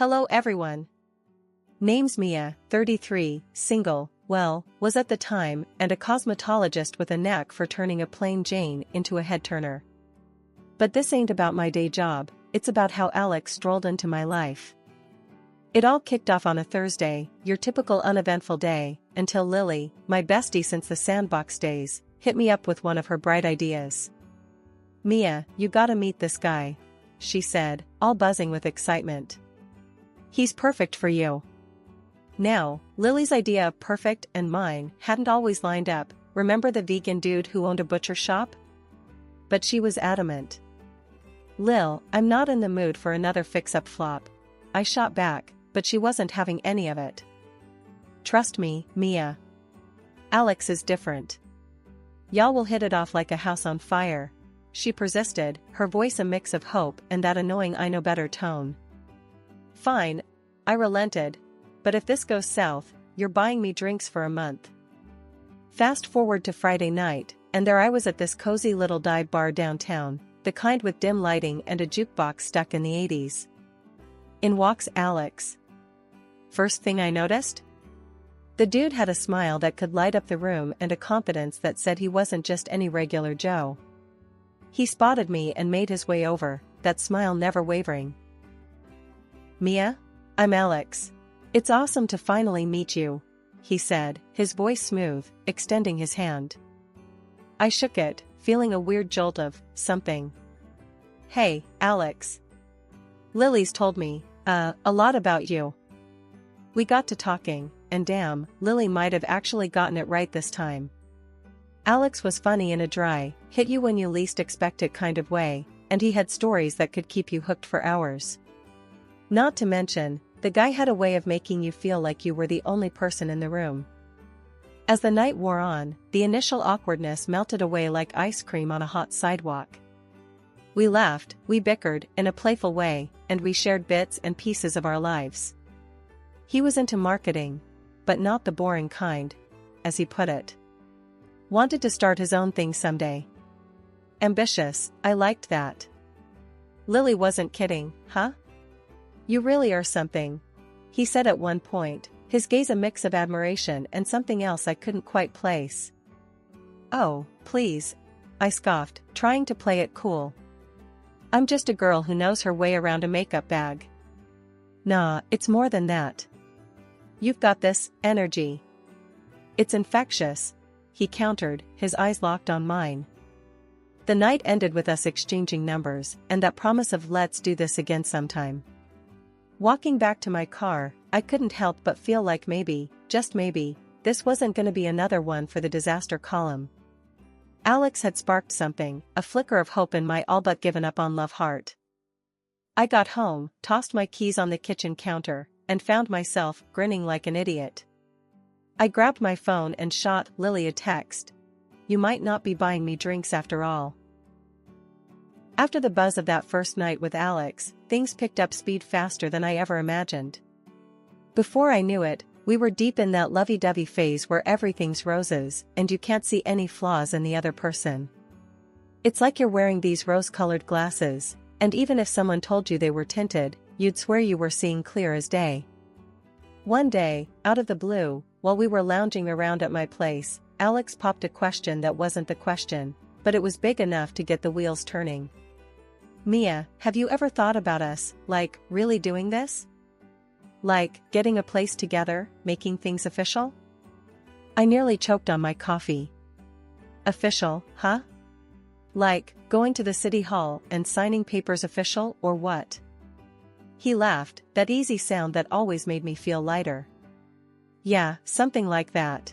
Hello everyone. Name's Mia, 33, single, well, was at the time, and a cosmetologist with a knack for turning a plain Jane into a head-turner. But this ain't about my day job, it's about how Alex strolled into my life. It all kicked off on a Thursday, your typical uneventful day, until Lily, my bestie since the sandbox days, hit me up with one of her bright ideas. "Mia, you gotta meet this guy," she said, all buzzing with excitement. "He's perfect for you." Now, Lily's idea of perfect and mine hadn't always lined up. Remember the vegan dude who owned a butcher shop? But she was adamant. "Lil, I'm not in the mood for another fix-up flop," I shot back, but she wasn't having any of it. "Trust me, Mia. Alex is different. Y'all will hit it off like a house on fire," she persisted, her voice a mix of hope and that annoying I know better tone. "Fine," I relented, "but if this goes south, you're buying me drinks for a month." Fast forward to Friday night, and there I was at this cozy little dive bar downtown, the kind with dim lighting and a jukebox stuck in the 80s. In walks Alex. First thing I noticed? The dude had a smile that could light up the room and a confidence that said he wasn't just any regular Joe. He spotted me and made his way over, that smile never wavering. "Mia? I'm Alex. It's awesome to finally meet you," he said, his voice smooth, extending his hand. I shook it, feeling a weird jolt of something. "Hey, Alex. Lily's told me, a lot about you." We got to talking, and damn, Lily might have actually gotten it right this time. Alex was funny in a dry, hit you when you least expect it kind of way, and he had stories that could keep you hooked for hours. Not to mention, the guy had a way of making you feel like you were the only person in the room. As the night wore on, the initial awkwardness melted away like ice cream on a hot sidewalk. We laughed, we bickered in a playful way, and we shared bits and pieces of our lives. He was into marketing, but not the boring kind, as he put it. Wanted to start his own thing someday. Ambitious, I liked that. Lily wasn't kidding, huh? "You really are something," he said at one point, his gaze a mix of admiration and something else I couldn't quite place. "Oh, please," I scoffed, trying to play it cool. "I'm just a girl who knows her way around a makeup bag." "Nah, it's more than that. You've got this energy. It's infectious," he countered, his eyes locked on mine. The night ended with us exchanging numbers, and that promise of "let's do this again sometime." Walking back to my car, I couldn't help but feel like maybe, just maybe, this wasn't gonna be another one for the disaster column. Alex had sparked something, a flicker of hope in my all but given up on love heart. I got home, tossed my keys on the kitchen counter, and found myself grinning like an idiot. I grabbed my phone and shot Lily a text. "You might not be buying me drinks after all." After the buzz of that first night with Alex, things picked up speed faster than I ever imagined. Before I knew it, we were deep in that lovey-dovey phase where everything's roses, and you can't see any flaws in the other person. It's like you're wearing these rose-colored glasses, and even if someone told you they were tinted, you'd swear you were seeing clear as day. One day, out of the blue, while we were lounging around at my place, Alex popped a question that wasn't the question, but it was big enough to get the wheels turning. "Mia, have you ever thought about us, like, really doing this? Like, getting a place together, making things official?" I nearly choked on my coffee. "Official, huh? Like, going to the city hall and signing papers official or what?" He laughed, that easy sound that always made me feel lighter. "Yeah, something like that.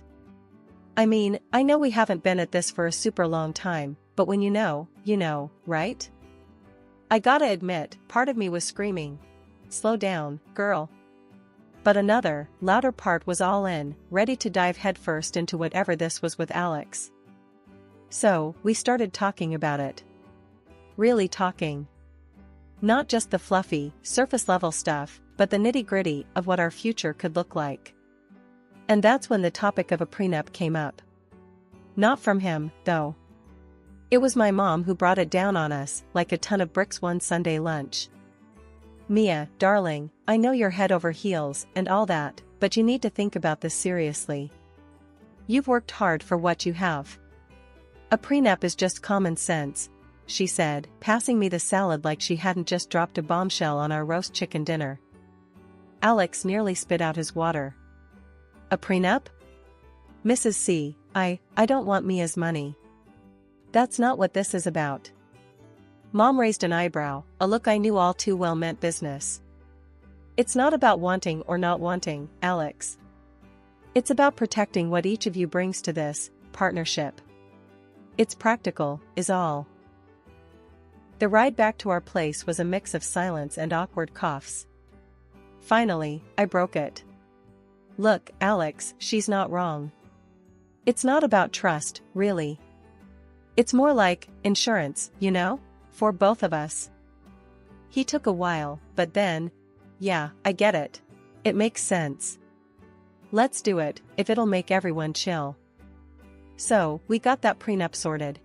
I mean, I know we haven't been at this for a super long time, but when you know, right?" I gotta admit, part of me was screaming, "Slow down, girl." But another, louder part was all in, ready to dive headfirst into whatever this was with Alex. So, we started talking about it. Really talking. Not just the fluffy, surface-level stuff, but the nitty-gritty of what our future could look like. And that's when the topic of a prenup came up. Not from him, though. It was my mom who brought it down on us, like a ton of bricks one Sunday lunch. Mia, darling, I know you're head over heels and all that, but you need to think about this seriously. You've worked hard for what you have. A prenup is just common sense, she said, passing me the salad like she hadn't just dropped a bombshell on our roast chicken dinner. Alex nearly spit out his water. A prenup? Mrs. C, I don't want Mia's money. That's not what this is about. Mom raised an eyebrow, a look I knew all too well meant business. It's not about wanting or not wanting, Alex. It's about protecting what each of you brings to this partnership. It's practical, is all. The ride back to our place was a mix of silence and awkward coughs. Finally, I broke it. Look, Alex, she's not wrong. It's not about trust, really. It's more like insurance, you know, for both of us. He took a while, but then, yeah, I get it. It makes sense. Let's do it, if it'll make everyone chill. So, we got that prenup sorted.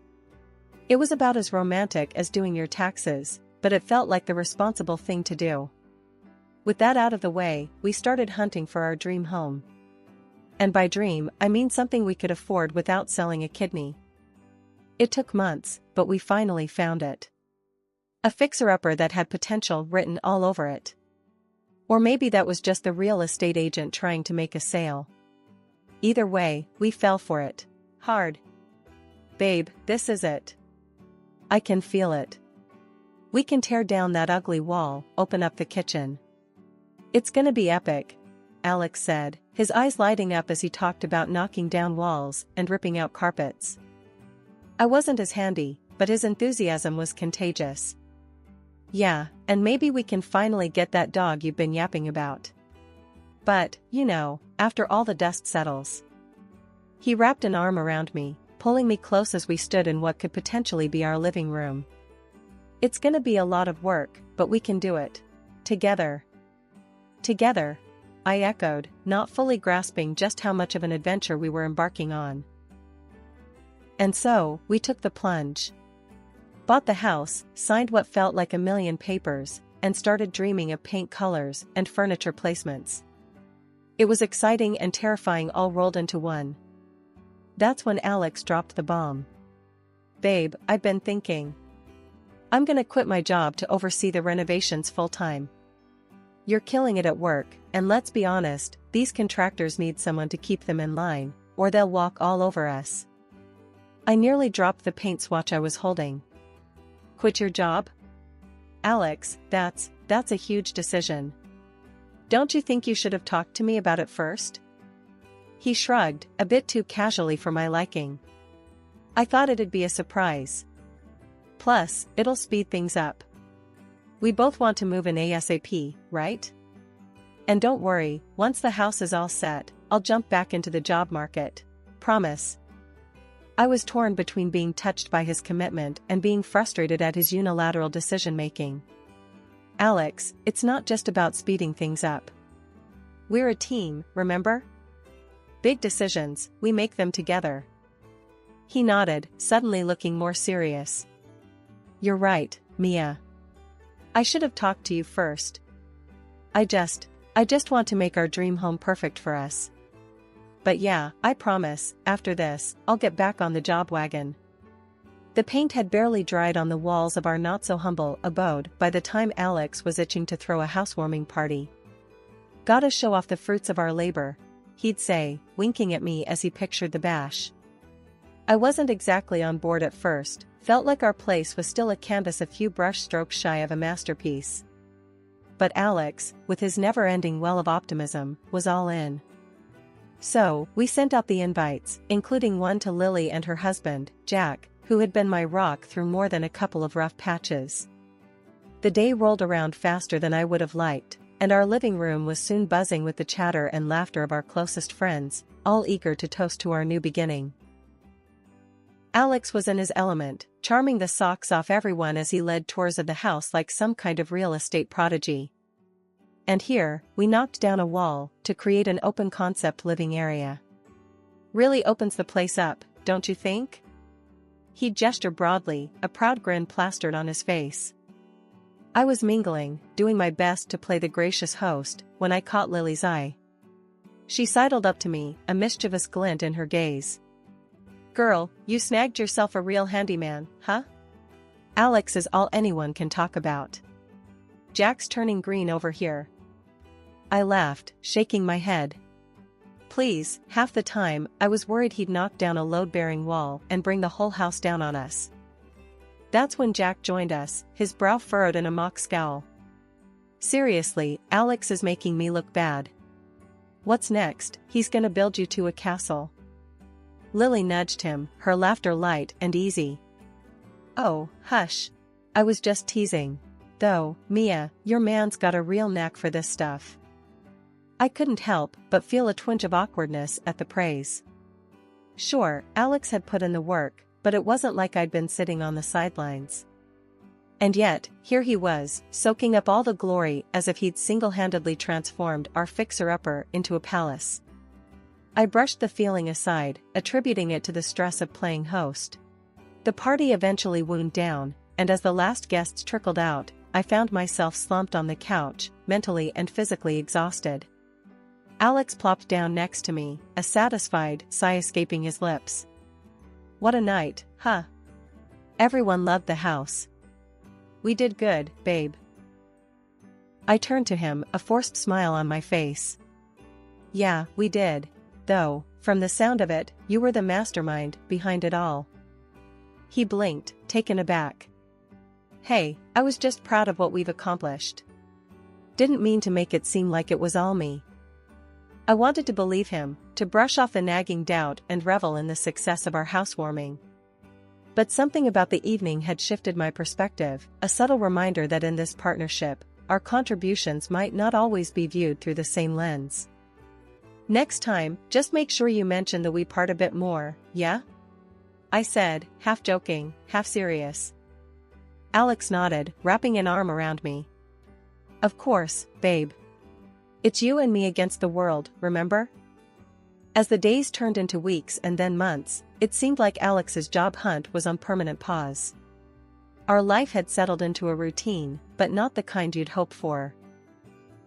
It was about as romantic as doing your taxes, but it felt like the responsible thing to do. With that out of the way, we started hunting for our dream home. And by dream, I mean something we could afford without selling a kidney. It took months, but we finally found it. A fixer-upper that had potential written all over it. Or maybe that was just the real estate agent trying to make a sale. Either way, we fell for it. Hard. Babe, this is it. I can feel it. We can tear down that ugly wall, open up the kitchen. It's gonna be epic, Alex said, his eyes lighting up as he talked about knocking down walls and ripping out carpets. I wasn't as handy, but his enthusiasm was contagious. Yeah, and maybe we can finally get that dog you've been yapping about. But, you know, after all the dust settles. He wrapped an arm around me, pulling me close as we stood in what could potentially be our living room. It's gonna be a lot of work, but we can do it. Together. Together, I echoed, not fully grasping just how much of an adventure we were embarking on. And so, we took the plunge. Bought the house, signed what felt like a million papers, and started dreaming of paint colors and furniture placements. It was exciting and terrifying all rolled into one. That's when Alex dropped the bomb. Babe, I've been thinking. I'm gonna quit my job to oversee the renovations full-time. You're killing it at work, and let's be honest, these contractors need someone to keep them in line, or they'll walk all over us. I nearly dropped the paint swatch I was holding. Quit your job? Alex, that's a huge decision. Don't you think you should have talked to me about it first? He shrugged, a bit too casually for my liking. I thought it'd be a surprise. Plus, it'll speed things up. We both want to move in ASAP, right? And don't worry, once the house is all set, I'll jump back into the job market. Promise. I was torn between being touched by his commitment and being frustrated at his unilateral decision-making. Alex, it's not just about speeding things up. We're a team, remember? Big decisions, we make them together. He nodded, suddenly looking more serious. You're right, Mia. I should have talked to you first. I just want to make our dream home perfect for us. But yeah, I promise, after this, I'll get back on the job wagon. The paint had barely dried on the walls of our not-so-humble abode by the time Alex was itching to throw a housewarming party. Gotta show off the fruits of our labor, he'd say, winking at me as he pictured the bash. I wasn't exactly on board at first, felt like our place was still a canvas a few brush strokes shy of a masterpiece. But Alex, with his never-ending well of optimism, was all in. So, we sent out the invites, including one to Lily and her husband, Jack, who had been my rock through more than a couple of rough patches. The day rolled around faster than I would have liked, and our living room was soon buzzing with the chatter and laughter of our closest friends, all eager to toast to our new beginning. Alex was in his element, charming the socks off everyone as he led tours of the house like some kind of real estate prodigy. And here, we knocked down a wall to create an open-concept living area. Really opens the place up, don't you think? He gestured broadly, a proud grin plastered on his face. I was mingling, doing my best to play the gracious host, when I caught Lily's eye. She sidled up to me, a mischievous glint in her gaze. "Girl, you snagged yourself a real handyman, huh? Alex is all anyone can talk about. Jack's turning green over here." I laughed, shaking my head. Please, half the time, I was worried he'd knock down a load-bearing wall and bring the whole house down on us. That's when Jack joined us, his brow furrowed in a mock scowl. "Seriously, Alex is making me look bad. What's next? He's gonna build you to a castle." Lily nudged him, her laughter light and easy. "Oh, hush. I was just teasing. Though, Mia, your man's got a real knack for this stuff." I couldn't help but feel a twinge of awkwardness at the praise. Sure, Alex had put in the work, but it wasn't like I'd been sitting on the sidelines. And yet, here he was, soaking up all the glory as if he'd single-handedly transformed our fixer-upper into a palace. I brushed the feeling aside, attributing it to the stress of playing host. The party eventually wound down, and as the last guests trickled out, I found myself slumped on the couch, mentally and physically exhausted. Alex plopped down next to me, a satisfied sigh escaping his lips. "What a night, huh? Everyone loved the house." "We did good, babe." I turned to him, a forced smile on my face. "Yeah, we did. Though, from the sound of it, you were the mastermind behind it all." He blinked, taken aback. "Hey, I was just proud of what we've accomplished. Didn't mean to make it seem like it was all me." I wanted to believe him, to brush off the nagging doubt and revel in the success of our housewarming. But something about the evening had shifted my perspective, a subtle reminder that in this partnership, our contributions might not always be viewed through the same lens. "Next time, just make sure you mention the we part a bit more, yeah?" I said, half joking, half serious. Alex nodded, wrapping an arm around me. "Of course, babe. It's you and me against the world, remember?" As the days turned into weeks and then months, it seemed like Alex's job hunt was on permanent pause. Our life had settled into a routine, but not the kind you'd hope for.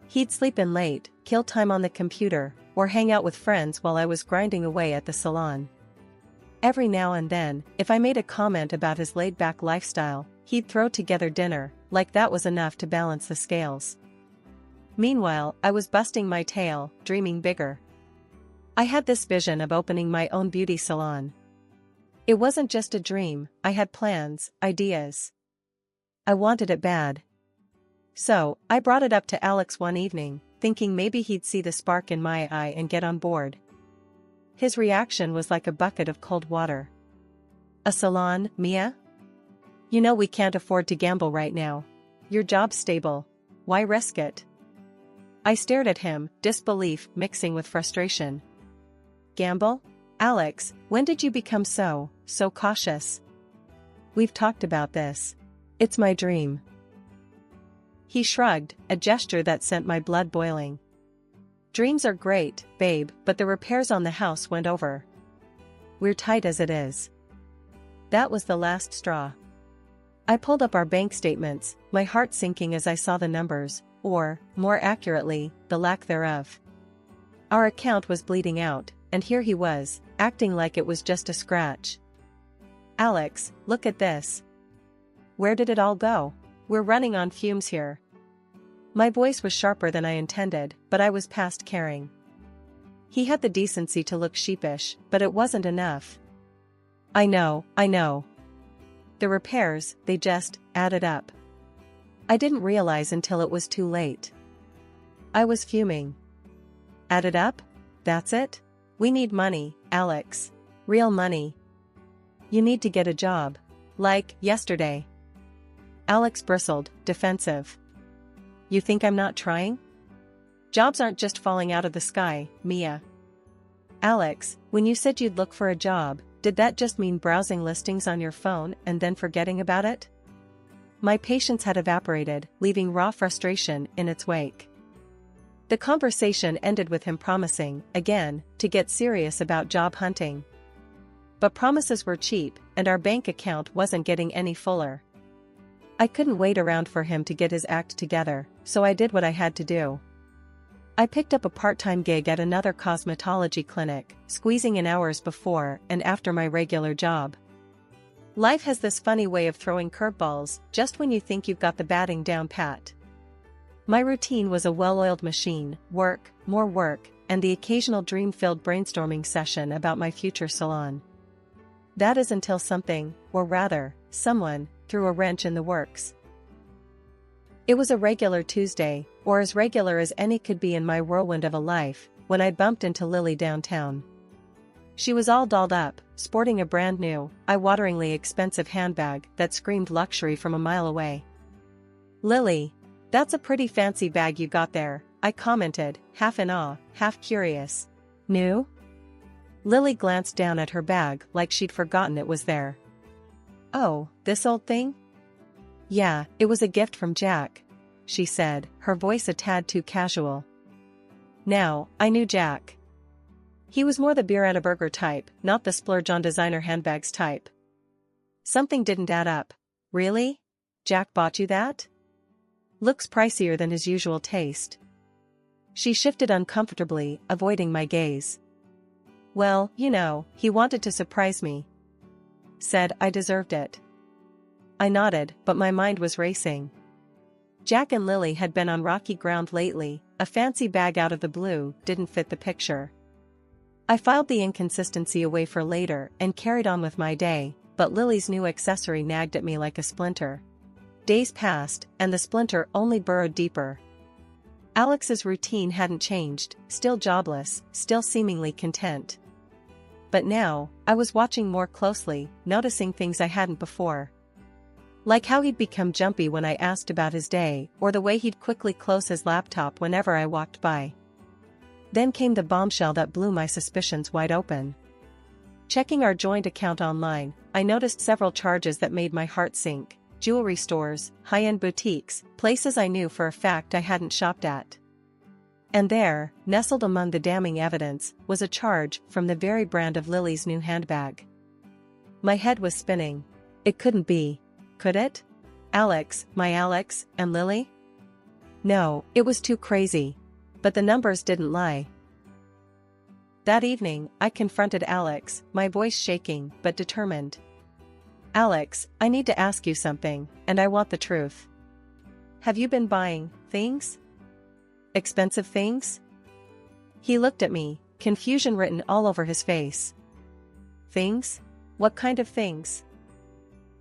He'd sleep in late, kill time on the computer, or hang out with friends while I was grinding away at the salon. Every now and then, if I made a comment about his laid-back lifestyle, he'd throw together dinner, like that was enough to balance the scales. Meanwhile, I was busting my tail, dreaming bigger. I had this vision of opening my own beauty salon. It wasn't just a dream, I had plans, ideas. I wanted it bad. So, I brought it up to Alex one evening, thinking maybe he'd see the spark in my eye and get on board. His reaction was like a bucket of cold water. "A salon, Mia? You know we can't afford to gamble right now. Your job's stable. Why risk it?" I stared at him, disbelief mixing with frustration. "Gamble? Alex, when did you become so cautious? We've talked about this. It's my dream." He shrugged, a gesture that sent my blood boiling. "Dreams are great, babe, but the repairs on the house went over. We're tight as it is." That was the last straw. I pulled up our bank statements, my heart sinking as I saw the numbers, or, more accurately, the lack thereof. Our account was bleeding out, and here he was, acting like it was just a scratch. "Alex, look at this. Where did it all go? We're running on fumes here." My voice was sharper than I intended, but I was past caring. He had the decency to look sheepish, but it wasn't enough. I know. The repairs, they just added up. I didn't realize until it was too late. I was fuming. "Added up? That's it? We need money, Alex. Real money. You need to get a job. Like, yesterday." Alex bristled, defensive. "You think I'm not trying? Jobs aren't just falling out of the sky, Mia." "Alex, when you said you'd look for a job, did that just mean browsing listings on your phone and then forgetting about it?" My patience had evaporated, leaving raw frustration in its wake. The conversation ended with him promising, again, to get serious about job hunting. But promises were cheap, and our bank account wasn't getting any fuller. I couldn't wait around for him to get his act together, so I did what I had to do. I picked up a part-time gig at another cosmetology clinic, squeezing in hours before and after my regular job. Life has this funny way of throwing curveballs just when you think you've got the batting down pat. My routine was a well-oiled machine, work, more work, and the occasional dream-filled brainstorming session about my future salon. That is until something, or rather, someone, threw a wrench in the works. It was a regular Tuesday, or as regular as any could be in my whirlwind of a life, when I bumped into Lily downtown. She was all dolled up, sporting a brand new, eye-wateringly expensive handbag that screamed luxury from a mile away. "Lily, that's a pretty fancy bag you got there," I commented, half in awe, half curious. "New?" Lily glanced down at her bag like she'd forgotten it was there. "Oh, this old thing?" "Yeah, it was a gift from Jack," she said, her voice a tad too casual. Now, I knew Jack. He was more the beer and a burger type, not the splurge on designer handbags type. Something didn't add up. "Really? Jack bought you that? Looks pricier than his usual taste." She shifted uncomfortably, avoiding my gaze. "Well, you know, he wanted to surprise me. Said I deserved it." I nodded, but my mind was racing. Jack and Lily had been on rocky ground lately. A fancy bag out of the blue didn't fit the picture. I filed the inconsistency away for later and carried on with my day, but Lily's new accessory nagged at me like a splinter. Days passed, and the splinter only burrowed deeper. Alex's routine hadn't changed, still jobless, still seemingly content. But now, I was watching more closely, noticing things I hadn't before. Like how he'd become jumpy when I asked about his day, or the way he'd quickly close his laptop whenever I walked by. Then came the bombshell that blew my suspicions wide open. Checking our joint account online, I noticed several charges that made my heart sink: jewelry stores, high-end boutiques, places I knew for a fact I hadn't shopped at. And there, nestled among the damning evidence, was a charge from the very brand of Lily's new handbag. My head was spinning. It couldn't be. Could it? Alex, my Alex, and Lily? No, it was too crazy. But the numbers didn't lie. That evening, I confronted Alex, my voice shaking but determined. "Alex, I need to ask you something, and I want the truth. Have you been buying things? Expensive things?" He looked at me, confusion written all over his face. "Things? What kind of things?"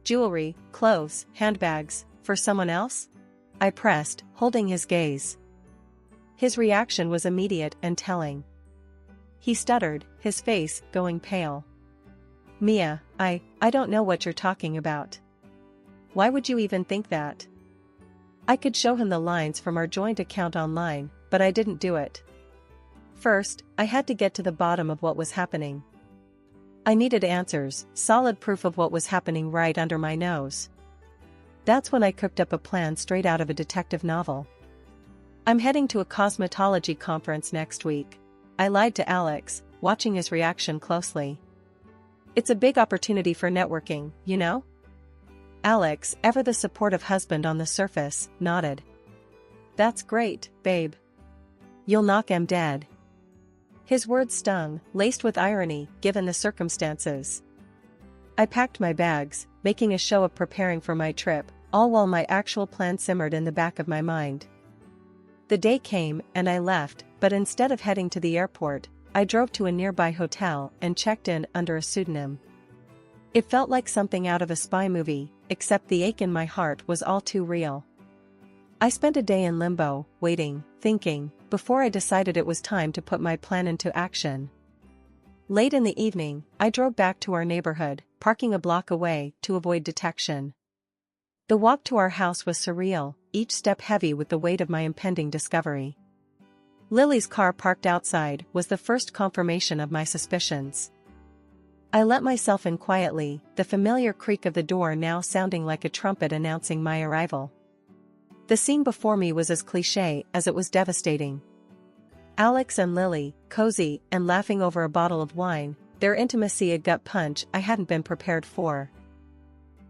"Jewelry, clothes, handbags, for someone else?" I pressed, holding his gaze. His reaction was immediate and telling. He stuttered, his face going pale. "Mia, I don't know what you're talking about. Why would you even think that?" I could show him the lines from our joint account online, but I didn't do it. First, I had to get to the bottom of what was happening. I needed answers, solid proof of what was happening right under my nose. That's when I cooked up a plan straight out of a detective novel. "I'm heading to a cosmetology conference next week," I lied to Alex, watching his reaction closely. "It's a big opportunity for networking, you know?" Alex, ever the supportive husband on the surface, nodded. "That's great, babe. You'll knock 'em dead." His words stung, laced with irony, given the circumstances. I packed my bags, making a show of preparing for my trip, all while my actual plan simmered in the back of my mind. The day came, and I left, but instead of heading to the airport, I drove to a nearby hotel and checked in under a pseudonym. It felt like something out of a spy movie, except the ache in my heart was all too real. I spent a day in limbo, waiting, thinking, before I decided it was time to put my plan into action. Late in the evening, I drove back to our neighborhood, parking a block away to avoid detection. The walk to our house was surreal, each step heavy with the weight of my impending discovery. Lily's car parked outside was the first confirmation of my suspicions. I let myself in quietly, the familiar creak of the door now sounding like a trumpet announcing my arrival. The scene before me was as cliché as it was devastating. Alex and Lily, cozy and laughing over a bottle of wine, their intimacy a gut punch I hadn't been prepared for.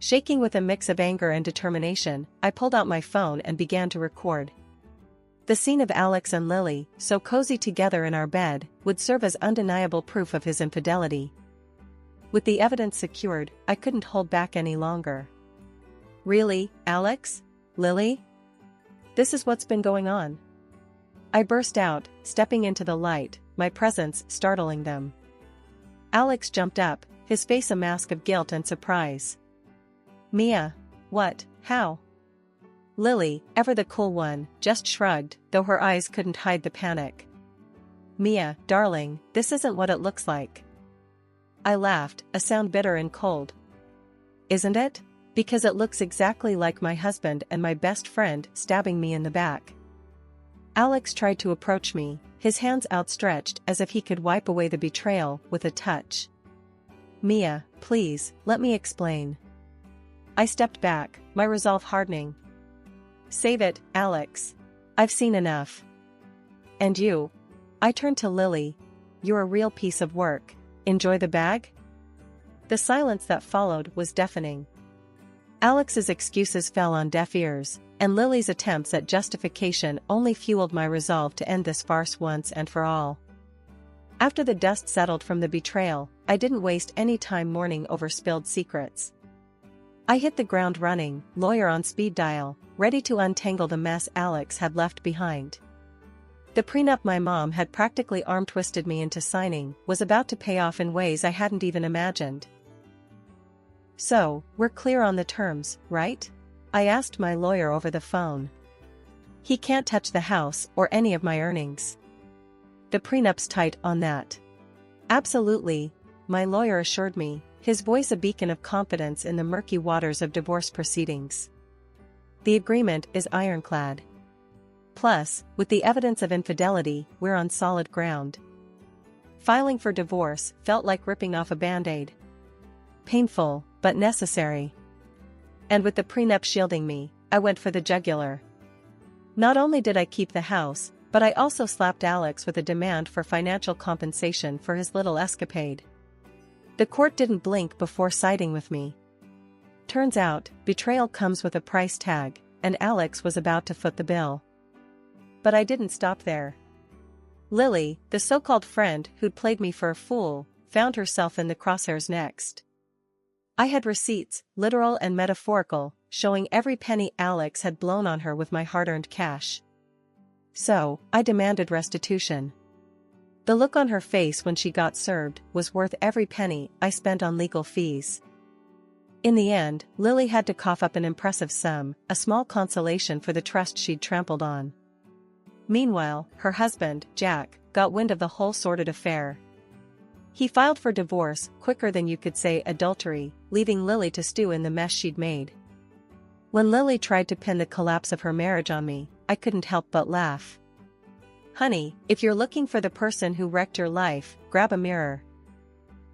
Shaking with a mix of anger and determination, I pulled out my phone and began to record. The scene of Alex and Lily, so cozy together in our bed, would serve as undeniable proof of his infidelity. With the evidence secured, I couldn't hold back any longer. Really, Alex? Lily? This is what's been going on? I burst out, stepping into the light, my presence startling them. Alex jumped up, his face a mask of guilt and surprise. Mia. What? How? Lily, ever the cool one, just shrugged, though her eyes couldn't hide the panic. Mia, darling, this isn't what it looks like. I laughed, a sound bitter and cold. Isn't it? Because it looks exactly like my husband and my best friend stabbing me in the back. Alex tried to approach me, his hands outstretched as if he could wipe away the betrayal with a touch. Mia, please, let me explain. I stepped back, my resolve hardening. Save it, Alex. I've seen enough. And you? I turned to Lily. You're a real piece of work. Enjoy the bag? The silence that followed was deafening. Alex's excuses fell on deaf ears, and Lily's attempts at justification only fueled my resolve to end this farce once and for all. After the dust settled from the betrayal, I didn't waste any time mourning over spilled secrets. I hit the ground running, lawyer on speed dial, ready to untangle the mess Alex had left behind. The prenup my mom had practically arm-twisted me into signing was about to pay off in ways I hadn't even imagined. So, we're clear on the terms, right? I asked my lawyer over the phone. He can't touch the house or any of my earnings. The prenup's tight on that. Absolutely, my lawyer assured me, his voice a beacon of confidence in the murky waters of divorce proceedings. The agreement is ironclad. Plus, with the evidence of infidelity, we're on solid ground. Filing for divorce felt like ripping off a band-aid. Painful, but necessary. And with the prenup shielding me, I went for the jugular. Not only did I keep the house, but I also slapped Alex with a demand for financial compensation for his little escapade. The court didn't blink before siding with me. Turns out, betrayal comes with a price tag, and Alex was about to foot the bill. But I didn't stop there. Lily, the so-called friend who'd played me for a fool, found herself in the crosshairs next. I had receipts, literal and metaphorical, showing every penny Alex had blown on her with my hard-earned cash. So, I demanded restitution. The look on her face when she got served was worth every penny I spent on legal fees. In the end, Lily had to cough up an impressive sum, a small consolation for the trust she'd trampled on. Meanwhile, her husband, Jack, got wind of the whole sordid affair. He filed for divorce quicker than you could say adultery, leaving Lily to stew in the mess she'd made. When Lily tried to pin the collapse of her marriage on me, I couldn't help but laugh. Honey, if you're looking for the person who wrecked your life, grab a mirror.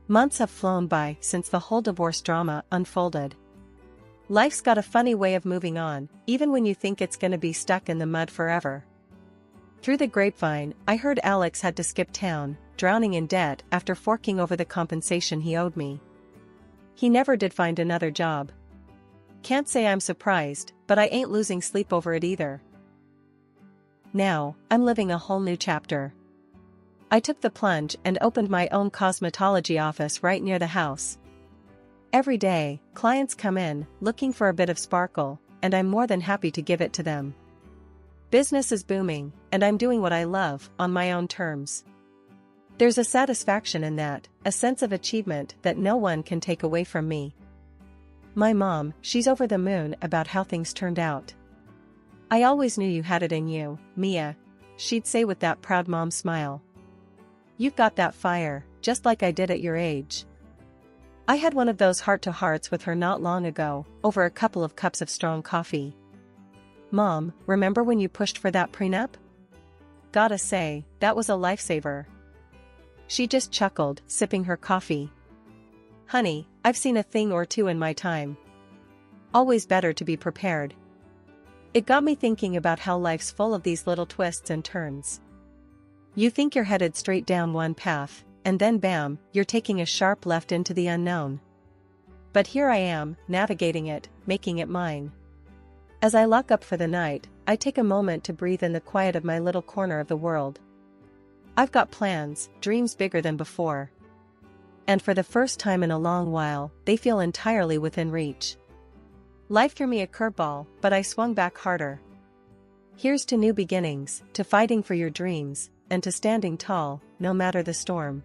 Months have flown by since the whole divorce drama unfolded. Life's got a funny way of moving on, even when you think it's gonna be stuck in the mud forever. Through the grapevine, I heard Alex had to skip town, drowning in debt after forking over the compensation he owed me. He never did find another job. Can't say I'm surprised, but I ain't losing sleep over it either. Now, I'm living a whole new chapter. I took the plunge and opened my own cosmetology office right near the house. Every day, clients come in, looking for a bit of sparkle, and I'm more than happy to give it to them. Business is booming, and I'm doing what I love, on my own terms. There's a satisfaction in that, a sense of achievement that no one can take away from me. My mom, she's over the moon about how things turned out. I always knew you had it in you, Mia, she'd say with that proud mom smile. You've got that fire, just like I did at your age. I had one of those heart-to-hearts with her not long ago, over a couple of cups of strong coffee. Mom, remember when you pushed for that prenup? Gotta say, that was a lifesaver. She just chuckled, sipping her coffee. Honey, I've seen a thing or two in my time. Always better to be prepared. It got me thinking about how life's full of these little twists and turns. You think you're headed straight down one path, and then bam, you're taking a sharp left into the unknown. But here I am, navigating it, making it mine. As I lock up for the night, I take a moment to breathe in the quiet of my little corner of the world. I've got plans, dreams bigger than before. And for the first time in a long while, they feel entirely within reach. Life threw me a curveball, but I swung back harder. Here's to new beginnings, to fighting for your dreams, and to standing tall, no matter the storm.